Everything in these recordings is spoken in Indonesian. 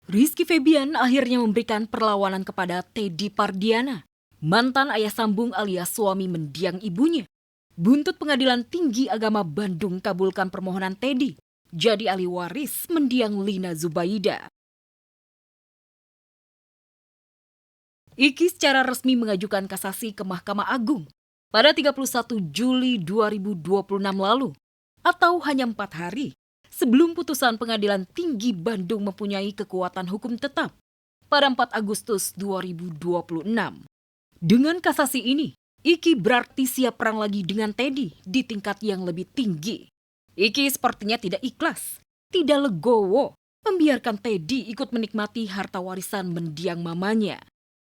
Rizky Febian akhirnya memberikan perlawanan kepada Teddy Pardiana, mantan ayah sambung alias suami mendiang ibunya. Buntut Pengadilan Tinggi Agama Bandung kabulkan permohonan Teddy jadi ahli waris mendiang Lina Zubaida. Iki secara resmi mengajukan kasasi ke Mahkamah Agung pada 31 Juli 2026 lalu, atau hanya 4 hari sebelum putusan Pengadilan Tinggi Bandung mempunyai kekuatan hukum tetap pada 4 Agustus 2026. Dengan kasasi ini, Iki berarti siap perang lagi dengan Teddy di tingkat yang lebih tinggi. Iki sepertinya tidak ikhlas, tidak legowo membiarkan Teddy ikut menikmati harta warisan mendiang mamanya.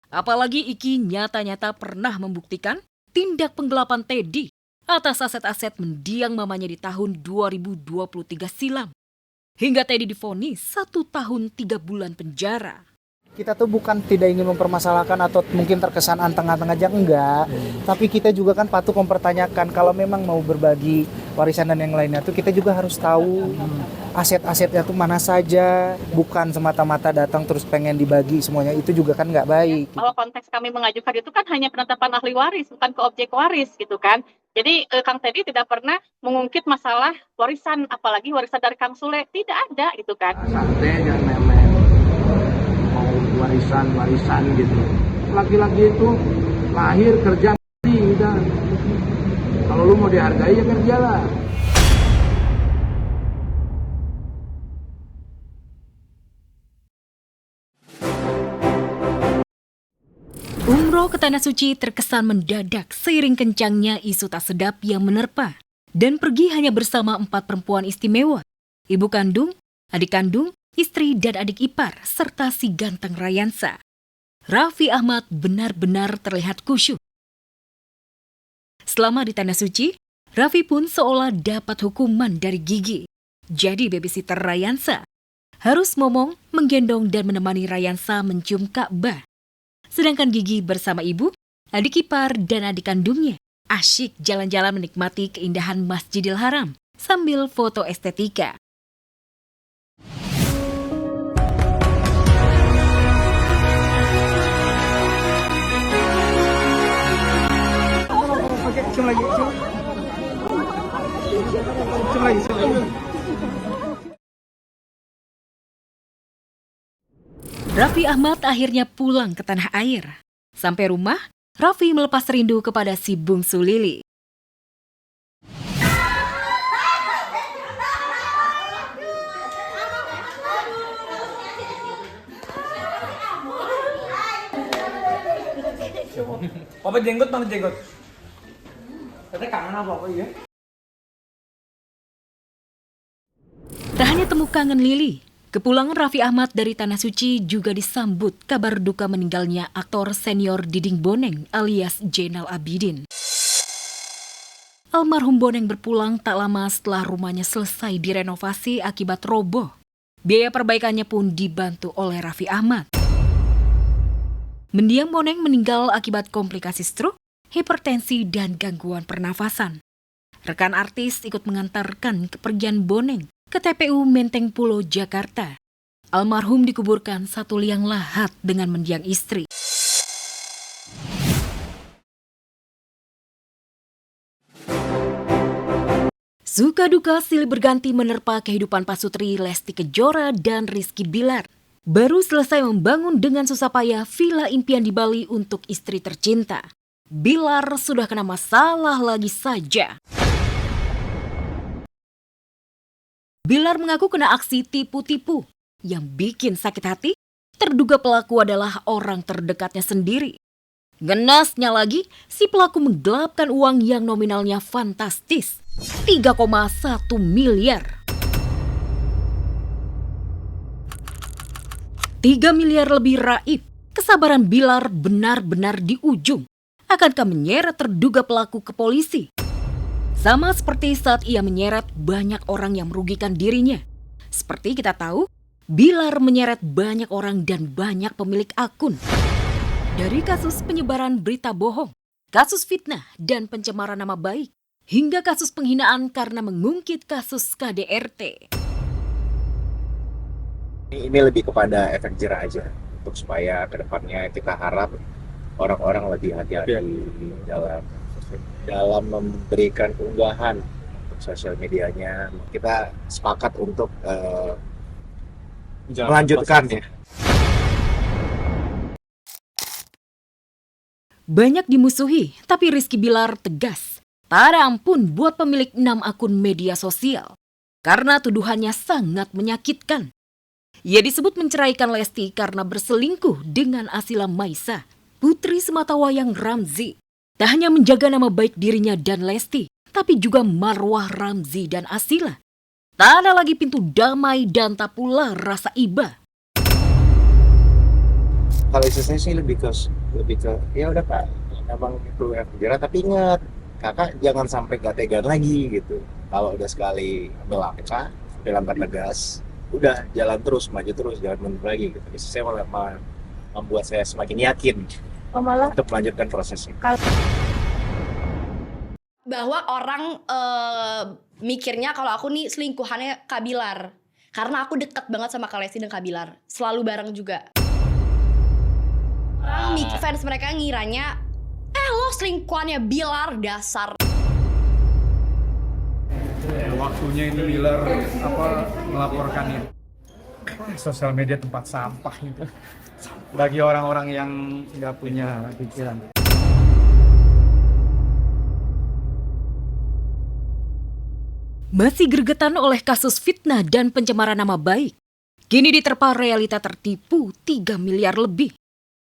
Apalagi Iki nyata-nyata pernah membuktikan tindak penggelapan Teddy atas aset-aset mendiang mamanya di tahun 2023 silam. Hingga Teddy divonis 1 tahun 3 bulan penjara. Kita tuh bukan tidak ingin mempermasalahkan atau mungkin terkesan anteng-anteng aja, enggak. Tapi kita juga kan patut mempertanyakan kalau memang mau berbagi warisan dan yang lainnya tuh kita juga harus tahu aset-asetnya tuh mana saja. Bukan semata-mata datang terus pengen dibagi semuanya, itu juga kan nggak baik. Bahwa konteks kami mengajukan itu kan hanya penetapan ahli waris, bukan ke objek waris gitu kan. Jadi Kang Teddy tidak pernah mengungkit masalah warisan, apalagi warisan dari Kang Sule, tidak ada gitu kan. Santai dan memang mau warisan gitu. Laki-laki itu lahir kerja mati udah. Kalau lu mau dihargai ya kerjalah. Umroh ke Tanah Suci terkesan mendadak seiring kencangnya isu tak sedap yang menerpa. Dan pergi hanya bersama 4 perempuan istimewa. Ibu kandung, adik kandung, istri dan adik ipar, serta si ganteng Rayansa. Raffi Ahmad benar-benar terlihat khusyuk. Selama di Tanah Suci, Raffi pun seolah dapat hukuman dari Gigi. Jadi babysitter Rayansa harus ngomong, menggendong dan menemani Rayansa mencium Ka'bah. Sedangkan Gigi bersama ibu, adik ipar, dan adik kandungnya asyik jalan-jalan menikmati keindahan Masjidil Haram sambil foto estetika. Raffi Ahmad akhirnya pulang ke tanah air. Sampai rumah, Raffi melepas rindu kepada si bungsu Lili. Papa jenggot mana jenggot? Katanya kangen apa ya? Tak hanya temu kangen Lili, kepulangan Raffi Ahmad dari Tanah Suci juga disambut kabar duka meninggalnya aktor senior Diding Boneng alias Zainal Abidin. Almarhum Boneng berpulang tak lama setelah rumahnya selesai direnovasi akibat roboh. Biaya perbaikannya pun dibantu oleh Raffi Ahmad. Mendiang Boneng meninggal akibat komplikasi stroke, hipertensi, dan gangguan pernafasan. Rekan artis ikut mengantarkan kepergian Boneng ke TPU Menteng Pulo, Jakarta. Almarhum dikuburkan 1 liang lahat dengan mendiang istri. Suka duka silih berganti menerpa kehidupan pasutri Lesti Kejora dan Rizky Bilar. Baru selesai membangun dengan susah payah villa impian di Bali untuk istri tercinta. Bilar sudah kena masalah lagi saja. Bilar mengaku kena aksi tipu-tipu. Yang bikin sakit hati, terduga pelaku adalah orang terdekatnya sendiri. Ngenasnya lagi, si pelaku menggelapkan uang yang nominalnya fantastis, 3,1 miliar. 3 miliar lebih raib. Kesabaran Bilar benar-benar di ujung. Akankah menyeret terduga pelaku ke polisi? Sama seperti saat ia menyeret banyak orang yang merugikan dirinya. Seperti kita tahu, Bilar menyeret banyak orang dan banyak pemilik akun. Dari kasus penyebaran berita bohong, kasus fitnah dan pencemaran nama baik, hingga kasus penghinaan karena mengungkit kasus KDRT. Ini lebih kepada efek jerah aja untuk supaya kedepannya kita harap orang-orang lebih hati-hati dalam dalam memberikan unggahan untuk sosial medianya. Kita sepakat untuk melanjutkan ya. Banyak dimusuhi, tapi Rizky Bilar tegas. Tak ada ampun buat pemilik 6 akun media sosial. Karena tuduhannya sangat menyakitkan. Ia disebut menceraikan Lesti karena berselingkuh dengan Asila Maisa, putri sematawayang Ramzy. Tak hanya menjaga nama baik dirinya dan Lesti, tapi juga marwah Ramzy dan Asila. Tak ada lagi pintu damai dan tak pula rasa iba. Kalau istri saya sih lebih ke ya udah Pak, abang itu efek jerah, tapi ingat kakak jangan sampai gak tegan lagi gitu. Kalau udah sekali melangkah, langkah tegas, udah jalan terus, maju terus, jangan mundur lagi gitu. Istri saya malah membuat saya semakin yakin untuk melanjutkan prosesnya. Bahwa orang mikirnya kalau aku nih selingkuhannya Kak Bilar. Karena aku dekat banget sama Kak Lesti dan Kak Bilar. Selalu bareng juga. Orang fans mereka ngiranya, lo selingkuhannya Bilar, dasar. Waktunya ini Bilar melaporkan itu. Sosial media tempat sampah itu. Bagi orang-orang yang nggak punya pikiran. Masih gregetan oleh kasus fitnah dan pencemaran nama baik. Kini diterpa realita tertipu 3 miliar lebih.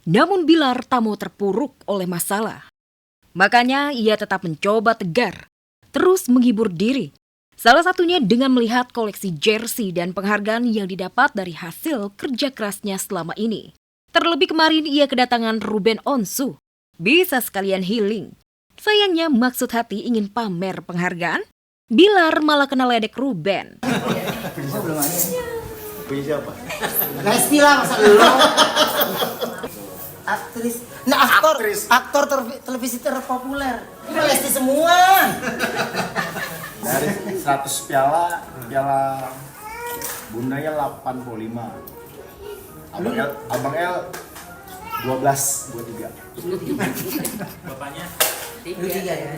Namun Bilar tak mau terpuruk oleh masalah. Makanya ia tetap mencoba tegar, terus menghibur diri. Salah satunya dengan melihat koleksi jersey dan penghargaan yang didapat dari hasil kerja kerasnya selama ini. Terlebih kemarin ia kedatangan Ruben Onsu. Bisa sekalian healing. Sayangnya maksud hati ingin pamer penghargaan, Bilar malah kena ledek Ruben. Punya siapa? Lesti lah masa lu. Aktris. Nah, aktor televisi terpopuler. Ini Lesti semua. Dari 100 piala bundanya 85. Abang L 12, 23. Bapaknya Lu 3 ya.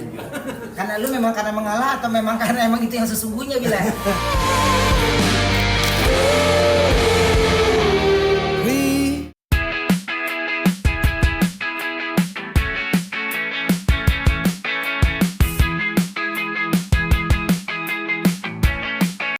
Karena lu memang karena mengalah atau memang karena emang itu yang sesungguhnya, Bila?